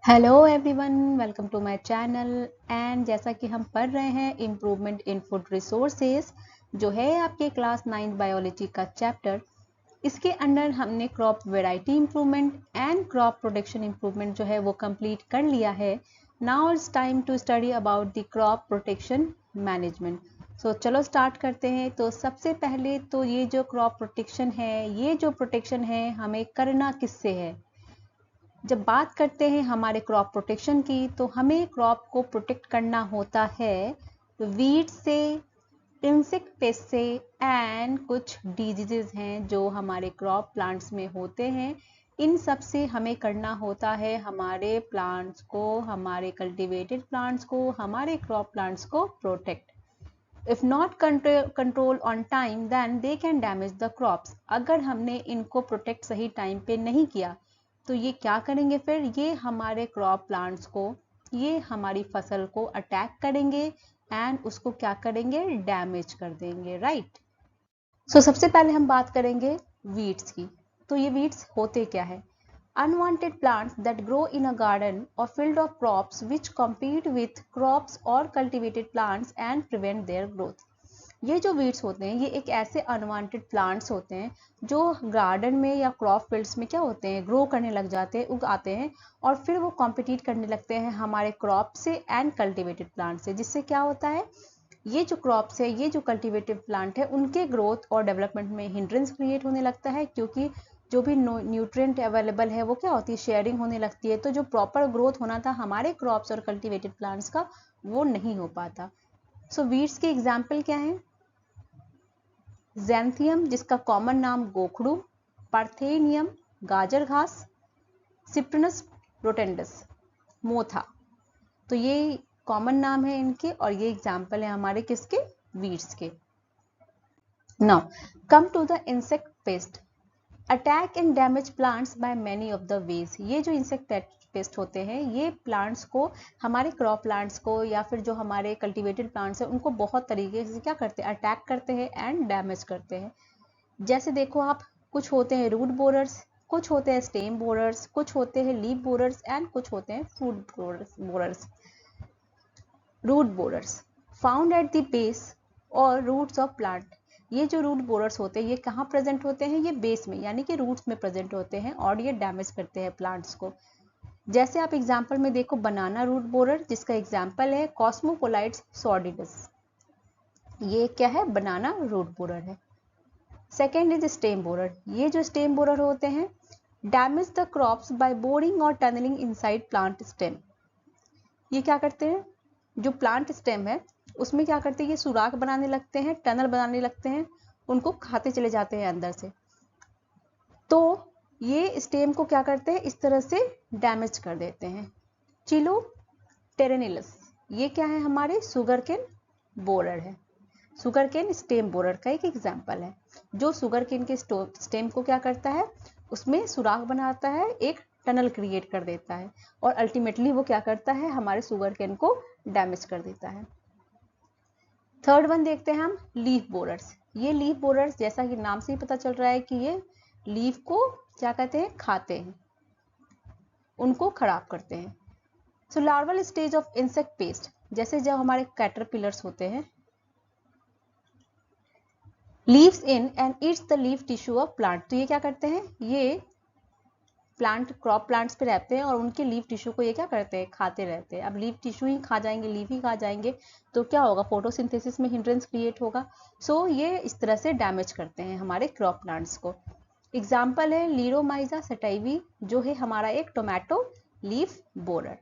Hello everyone, welcome to my channel. And जैसा कि हम पढ़ रहे हैं इम्प्रूवमेंट इन फूड रिसोर्सेज, जो है आपके क्लास 9 बायोलॉजी का चैप्टर। इसके अंडर हमने crop variety improvement and crop protection improvement जो है वो कंप्लीट कर लिया है। Now it's time to study about the crop protection management. So चलो स्टार्ट करते हैं। तो सबसे पहले तो ये जो क्रॉप प्रोटेक्शन है, ये जो प्रोटेक्शन है हमें करना किससे है। जब बात करते हैं हमारे क्रॉप प्रोटेक्शन की, तो हमें क्रॉप को प्रोटेक्ट करना होता है वीड से, इंसेक्ट पेस्ट से एंड कुछ डिजीजेज हैं जो हमारे क्रॉप प्लांट्स में होते हैं। इन सब से हमें करना होता है हमारे प्लांट्स को, हमारे कल्टीवेटेड प्लांट्स को, हमारे क्रॉप प्लांट्स को protect. If not control on time then they can damage the crops. अगर हमने इनको प्रोटेक्ट सही टाइम पे नहीं किया तो ये क्या करेंगे, फिर ये हमारे क्रॉप प्लांट्स को, ये हमारी फसल को अटैक करेंगे एंड उसको क्या करेंगे, डैमेज कर देंगे, राइट। सो सबसे पहले हम बात करेंगे वीड्स की। तो ये वीड्स होते क्या है? Unwanted plants that grow in a garden or field of crops which compete with crops or cultivated plants and prevent their growth. ये जो वीड्स होते हैं ये एक ऐसे अनवांटेड प्लांट्स होते हैं जो गार्डन में या क्रॉप फील्ड्स में क्या होते हैं, ग्रो करने लग जाते हैं, उग आते हैं और फिर वो कॉम्पिटिट करने लगते हैं हमारे क्रॉप से एंड कल्टिवेटेड प्लांट से। जिससे क्या होता है, ये जो क्रॉप्स है, ये जो कल्टिवेटिव प्लांट है, उनके ग्रोथ और डेवलपमेंट में हिंड्रेंस क्रिएट होने लगता है, क्योंकि जो भी न्यूट्रिएंट अवेलेबल है वो क्या होती है, शेयरिंग होने लगती है। तो जो प्रॉपर ग्रोथ होना था हमारे क्रॉप्स और कल्टिवेटेड प्लांट्स का, वो नहीं हो पाता। सो वीड्स के एग्जाम्पल क्या है? ज़ैंथियम जिसका कॉमन नाम गोखड़ू, पार्थेनियम गाजर घास, सिप्टनस रोटेंडस मोथा। तो ये कॉमन नाम है इनके और ये एग्जाम्पल है हमारे किसके, वीड्स के। Now come to the insect pest. Attack and damage plants by many of the ways. ये जो इंसेक्ट पेस्ट होते हैं ये प्लांट्स को, हमारे क्रॉप प्लांट्स को या फिर जो हमारे कल्टीवेटेड प्लांट्स हैं उनको बहुत तरीके से क्या करते हैं, अटैक करते हैं एंड डैमेज करते हैं। जैसे देखो आप, कुछ होते हैं रूट बोरर्स, कुछ होते हैं स्टेम बोरर्स, कुछ होते हैं लीफ बोरर्स एंड कुछ होते हैं fruit borers. Root borers found at the base और रूट्स ऑफ प्लांट। ये जो रूट बोरर्स होते हैं ये कहाँ प्रेजेंट होते हैं, ये बेस में यानी कि रूट्स में प्रेजेंट होते हैं और ये डैमेज करते हैं प्लांट्स को। जैसे आप एग्जांपल में देखो, बनाना रूट बोरर जिसका एग्जांपल है कॉस्मोपोलाइट्स सॉर्डिडस। ये क्या है, बनाना रूट बोरर है। Second is stem borer. ये जो स्टेम बोरर होते हैं damage the crops by boring और टनलिंग इनसाइड प्लांट स्टेम। ये क्या करते हैं, जो प्लांट स्टेम है उसमें क्या करते हैं, ये सुराख बनाने लगते हैं, टनल बनाने लगते हैं, उनको खाते चले जाते हैं अंदर से। तो ये स्टेम को क्या करते हैं, इस तरह से डैमेज कर देते हैं। चिलो टेरेनिलस, ये क्या है, हमारे सुगर केन बोरर है। सुगर केन स्टेम बोरर का एक एग्जाम्पल है, जो सुगर केन के स्टेम को क्या करता है, उसमें सुराख बनाता है, एक टनल क्रिएट कर देता है और अल्टीमेटली वो क्या करता है, हमारे सुगर केन को डैमेज कर देता है। थर्ड वन देखते हैं हम, लीफ बोरर्स। ये लीफ बोरर्स जैसा कि नाम से ही पता चल रहा है कि ये लीफ को क्या कहते हैं, खाते हैं, उनको खराब करते हैं। So larval stage of insect pest, जैसे जब हमारे कैटरपिलर्स होते हैं, lives in and eats the leaf tissue of plant. तो ये क्या करते हैं, ये प्लांट, क्रॉप प्लांट्स पे रहते हैं और उनके लीफ टिश्यू को ये क्या करते हैं, खाते रहते हैं। अब लीफ टिश्यू ही खा जाएंगे, लीफ ही खा जाएंगे, तो क्या होगा, फोटोसिंथेसिस में हिंड्रेंस क्रिएट होगा। सो ये इस तरह से डैमेज करते हैं हमारे क्रॉप प्लांट्स को। एग्जाम्पल है लीरोमाइजा सटाइवी, जो है हमारा एक tomato leaf borer.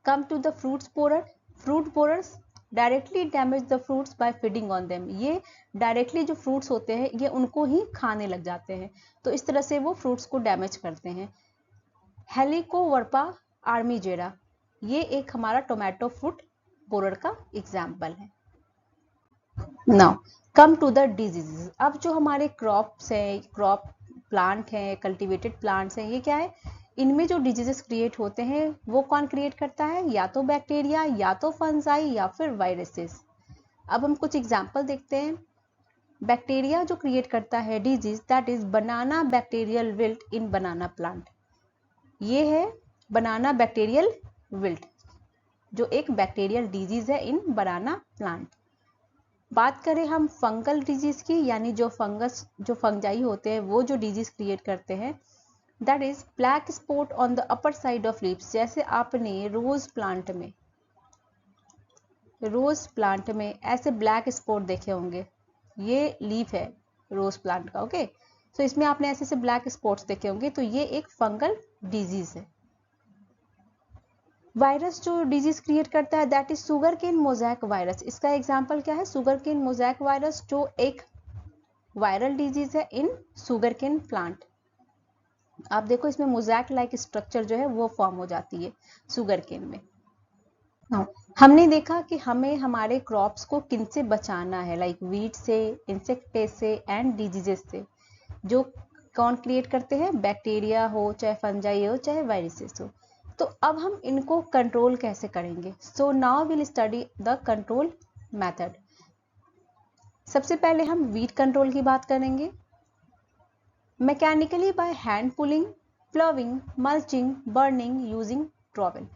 Come to the fruits borer. Fruit borers directly damage the fruits by feeding on them. ये डायरेक्टली जो फ्रूट्स होते हैं ये उनको ही खाने लग जाते हैं, तो इस तरह से वो फ्रूट्स को डैमेज करते हैं। हेलिकोवर्पा आर्मीजेरा, ये एक हमारा टोमेटो फ्रूट बोरर का एग्जाम्पल है। Now come to the diseases. अब जो हमारे क्रॉप्स है, क्रॉप प्लांट है, कल्टीवेटेड प्लांट्स हैं, ये क्या है, इनमें जो डिजीजेस क्रिएट होते हैं वो कौन क्रिएट करता है, या तो बैक्टीरिया, या तो फंजाई, या फिर वायरसेस। अब हम कुछ एग्जाम्पल देखते हैं। बैक्टीरिया जो क्रिएट करता है disease, that is banana bacterial wilt in banana plant. ये है बनाना बैक्टीरियल विल्ट, जो एक बैक्टीरियल डिजीज है इन बनाना प्लांट। बात करें हम फंगल डिजीज की, यानी जो फंजाई होते हैं वो जो डिजीज क्रिएट करते हैं, that is black spot on the upper side of leaves. जैसे आपने रोज प्लांट में ऐसे ब्लैक स्पॉट देखे होंगे, ये लीफ है रोज प्लांट का, ओके। तो इसमें आपने ऐसे से ब्लैक स्पॉट्स देखे होंगे, तो ये एक फंगल डिजीज है। वायरस जो डिजीज क्रिएट करता है that is sugarcane mosaic virus. इसका एग्जांपल क्या है? शुगर केन मोजैक वायरस, जो एक वायरल डिजीज है इन शुगर केन प्लांट। आप देखो इसमें मोजैक लाइक स्ट्रक्चर जो है वो फॉर्म हो जाती है शुगर केन में। हमने देखा कि हमें हमारे क्रॉप्स को किन से बचाना है, लाइक वीट से, इंसेक्ट पेस्ट से एंड डिजीजेस से, जो कौन क्रिएट करते हैं? बैक्टीरिया हो, चाहे फंजाई हो, चाहे वायरसेस हो। तो अब हम इनको कंट्रोल कैसे करेंगे? So now will study the control method. सबसे पहले हम वीट कंट्रोल की बात करेंगे। Mechanically by hand pulling, प्लविंग, mulching, burning using trowel.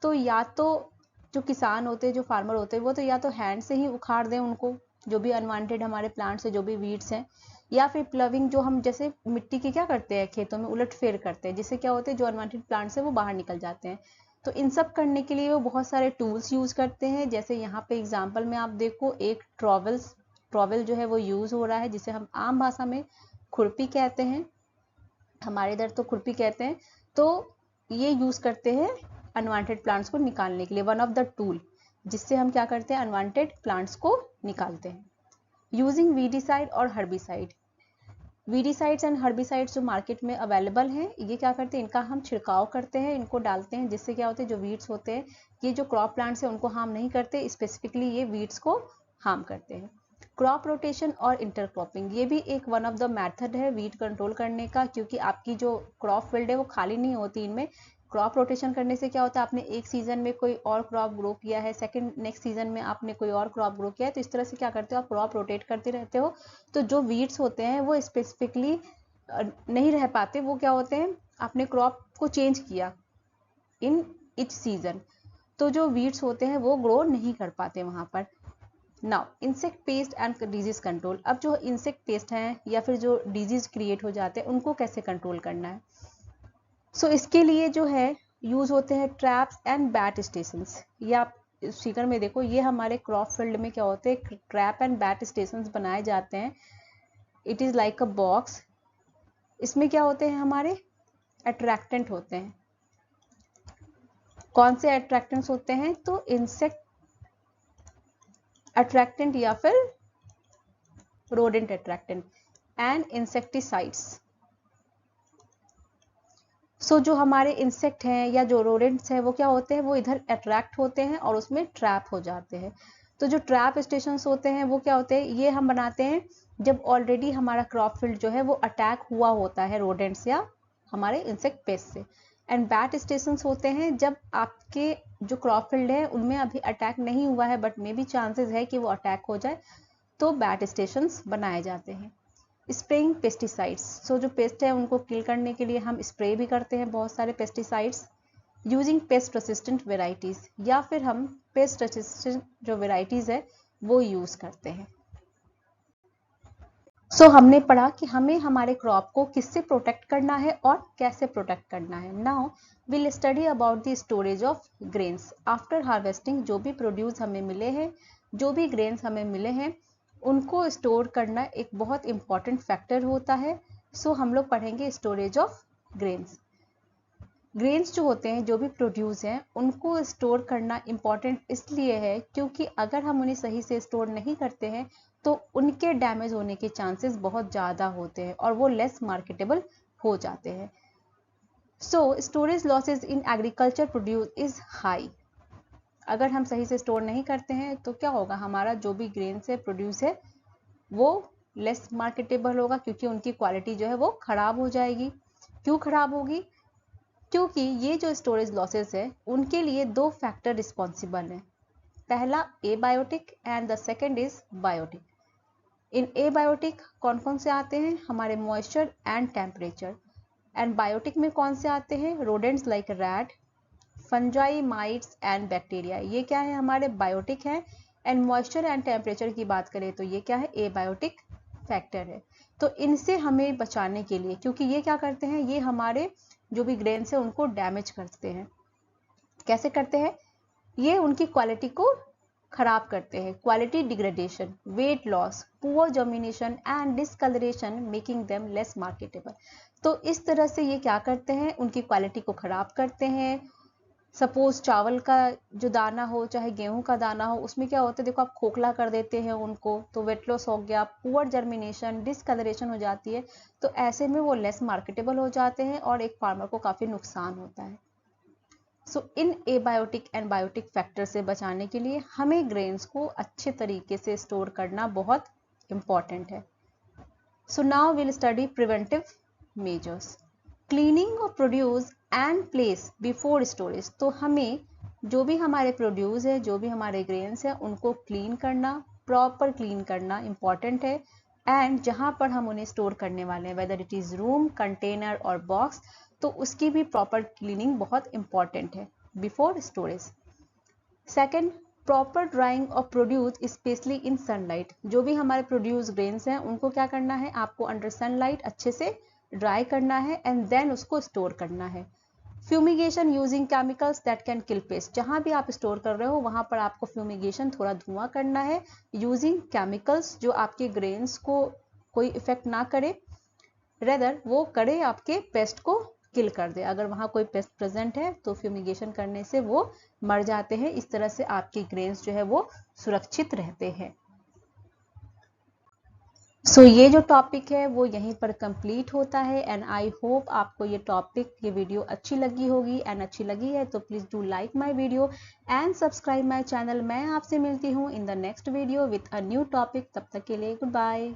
तो या तो जो किसान होते हैं, जो फार्मर होते हैं, वो तो या तो हैंड से ही उखाड़ दें उनको, जो भी अनवांटेड हमारे प्लांट्स है, जो भी वीड्स हैं, या फिर प्लविंग, जो हम जैसे मिट्टी की क्या करते हैं, खेतों में उलट फेर करते हैं, जिससे क्या होते हैं जो अनवांटेड प्लांट्स है वो बाहर निकल जाते हैं। तो इन सब करने के लिए वो बहुत सारे टूल्स यूज करते हैं। जैसे यहाँ पे एग्जाम्पल में आप देखो, एक ट्रॉवेल जो है वो यूज हो रहा है, जिसे हम आम भाषा में खुरपी कहते हैं, हमारे इधर तो खुरपी कहते हैं। तो ये यूज करते हैं अनवांटेड प्लांट्स को निकालने के लिए, वन ऑफ द टूल, जिससे हम क्या करते हैं, अनवांटेड प्लांट्स को निकालते हैं। यूजिंग वीडीसाइड और हर्बिसाइड। वीडीसाइड्स एंड हर्बिसाइड्स जो मार्केट में अवेलेबल हैं, ये क्या करते हैं, इनका हम छिड़काव करते हैं, इनको डालते हैं, जिससे क्या होते हैं जो वीड्स होते हैं, ये जो क्रॉप प्लांट्स हैं उनको हार्म नहीं करते, स्पेसिफिकली ये वीड्स को हार्म करते हैं। क्रॉप रोटेशन और इंटरक्रॉपिंग, ये भी एक वन ऑफ द मेथड है वीड कंट्रोल करने का, क्योंकि आपकी जो क्रॉप फील्ड है वो खाली नहीं होती इनमें। क्रॉप रोटेशन करने से क्या होता है, आपने एक सीजन में कोई और क्रॉप ग्रो किया है, नेक्स्ट सीजन में आपने कोई और क्रॉप ग्रो किया है, तो इस तरह से क्या करते हो आप क्रॉप रोटेट करते रहते हो। तो जो वीड्स होते हैं वो स्पेसिफिकली नहीं रह पाते, वो क्या होते हैं, आपने क्रॉप को चेंज किया इन ईच सीजन, तो जो वीड्स होते हैं वो ग्रो नहीं कर पाते वहां पर। Now insect pest and disease control. अब जो इंसेक्ट पेस्ट हैं या फिर जो डिजीज क्रिएट हो जाते हैं उनको कैसे कंट्रोल करना है? सो इसके लिए जो है यूज होते हैं ट्रैप्स एंड बैट स्टेशंस। ये आप फिगर में देखो, ये हमारे क्रॉप फील्ड में क्या होते हैं, ट्रैप एंड बैट स्टेशंस बनाए जाते हैं। It is like a box. इसमें क्या होते हैं, हमारे अट्रैक्टेंट होते हैं। कौन से अट्रैक्टेंट्स होते हैं? तो इंसेक्ट अट्रैक्टेंट या फिर rodent attractant and insecticides। सो जो हमारे इंसेक्ट हैं या जो रोडेंट्स हैं वो क्या होते हैं, वो इधर अट्रैक्ट होते हैं और उसमें ट्रैप हो जाते हैं। तो जो ट्रैप स्टेशंस होते हैं वो क्या होते हैं, ये हम बनाते हैं जब ऑलरेडी हमारा क्रॉप फील्ड जो है वो अटैक हुआ होता है रोडेंट्स या हमारे इंसेक्ट पेस्ट से। एंड बैट स्टेशंस होते हैं जब आपके जो क्रॉप फील्ड है उनमें अभी अटैक नहीं हुआ है, बट मे बी चांसेस है कि वो अटैक हो जाए, तो बैट स्टेशंस बनाए जाते हैं। स्प्रेइंग पेस्टिसाइड्स, सो जो पेस्ट है उनको किल करने के लिए हम स्प्रे भी करते हैं बहुत सारे pesticides. Using paste resistant varieties, या फिर हम पेस्ट रेसिस्टेंट जो वेराइटीज है वो यूज करते हैं। सो हमने पढ़ा कि हमें हमारे क्रॉप को किससे प्रोटेक्ट करना है और कैसे प्रोटेक्ट करना है। Now will study about the storage of grains after harvesting. जो भी प्रोड्यूस हमें मिले हैं, जो भी ग्रेन्स हमें मिले हैं, उनको स्टोर करना एक बहुत इंपॉर्टेंट फैक्टर होता है। सो हम लोग पढ़ेंगे स्टोरेज ऑफ ग्रेन्स। ग्रेन्स जो होते हैं, जो भी प्रोड्यूस हैं, उनको स्टोर करना इम्पॉर्टेंट इसलिए है क्योंकि अगर हम उन्हें सही से स्टोर नहीं करते हैं तो उनके डैमेज होने के चांसेस बहुत ज़्यादा होते हैं और वो लेस मार्केटेबल हो जाते हैं। So storage losses in agriculture produce is high. अगर हम सही से स्टोर नहीं करते हैं तो क्या होगा, हमारा जो भी ग्रेन्स है, प्रोड्यूस है, वो लेस मार्केटेबल होगा क्योंकि उनकी क्वालिटी जो है वो खराब हो जाएगी। क्यों खराब होगी? क्योंकि ये जो स्टोरेज लॉसेस है उनके लिए दो फैक्टर रिस्पॉन्सिबल हैं। पहला abiotic and the second is biotic. इन एबायोटिक कौन कौन से आते हैं, हमारे moisture and temperature. And biotic में कौन से आते हैं? Rodents like rat, fungi, mites and bacteria, ये क्या है? हमारे बायोटिक है। एंड मॉइस्चर एंड टेम्परेचर की बात करें तो ये क्या है? एबायोटिक फैक्टर है। तो इनसे हमें बचाने के लिए, क्योंकि ये क्या करते हैं, ये हमारे जो भी ग्रेन्स है उनको डैमेज करते हैं। कैसे करते हैं? ये उनकी क्वालिटी को खराब करते हैं। Quality degradation, weight loss, poor germination and discolouration making them less marketable. तो इस तरह से ये क्या करते हैं, उनकी क्वालिटी को खराब करते हैं। सपोज चावल का जो दाना हो चाहे गेहूं का दाना हो, उसमें क्या होता है, देखो आप खोखला कर देते हैं उनको, तो वेट लॉस हो गया, पुअर जर्मिनेशन, डिसकलरेशन हो जाती है। तो ऐसे में वो लेस मार्केटेबल हो जाते हैं और एक फार्मर को काफी नुकसान होता है। सो इन एबायोटिक एंड बायोटिक फैक्टर से बचाने के लिए हमें ग्रेन्स को अच्छे तरीके से स्टोर करना बहुत इंपॉर्टेंट है। So now will study preventive measures. Cleaning of produce and place before storage. तो हमें जो भी हमारे प्रोड्यूस है, जो भी हमारे ग्रेन्स है, उनको क्लीन करना, प्रॉपर क्लीन करना इंपॉर्टेंट है। एंड जहां पर हम उन्हें स्टोर करने वाले हैं, whether it is room, container और बॉक्स, तो उसकी भी प्रॉपर क्लीनिंग बहुत इंपॉर्टेंट है before storage. Second, proper drying of produce specially in sunlight. जो भी हमारे प्रोड्यूस ग्रेन्स हैं उनको क्या करना है, आपको अंडर सनलाइट अच्छे से ड्राई करना है एंड देन उसको स्टोर करना है। Fumigation using chemicals that can kill paste. जहां भी आप स्टोर कर रहे हो वहां पर आपको फ्यूमिगेशन, थोड़ा धुआं करना है यूजिंग केमिकल्स जो आपके ग्रेन्स को कोई इफेक्ट ना करे, रेदर वो करे आपके पेस्ट को किल कर दे। अगर वहां कोई पेस्ट प्रेजेंट है तो फ्यूमिगेशन करने से वो मर जाते हैं। इस तरह से आपके ग्रेन्स जो है वो सुरक्षित रहते हैं। सो ये जो टॉपिक है वो यहीं पर कंप्लीट होता है एंड आई होप आपको ये टॉपिक, ये वीडियो अच्छी लगी होगी। एंड अच्छी लगी है तो please do like my video and subscribe my channel. मैं आपसे मिलती हूँ in the next video with a new topic. तब तक के लिए गुड बाय।